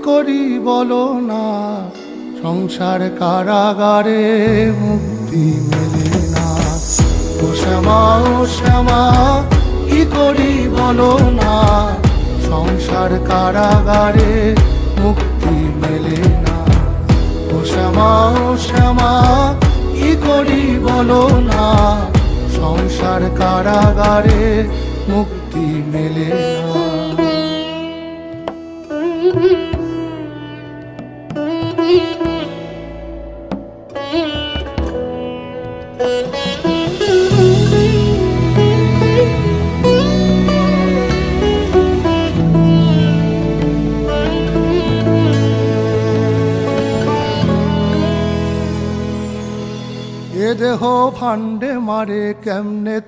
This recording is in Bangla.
করি বলো না, সংসার কারাগারে মুক্তি মেলে না। ও শ্যামা, ও শ্যামা, কি করি বলো না, সংসার কারাগারে মুক্তি মেলে না। ও শ্যামা, ও শ্যামা, কি করি বলো না, সংসার কারাগারে মুক্তি মেলে না। এ দেহ ভান্ডে মারে কেমনে তো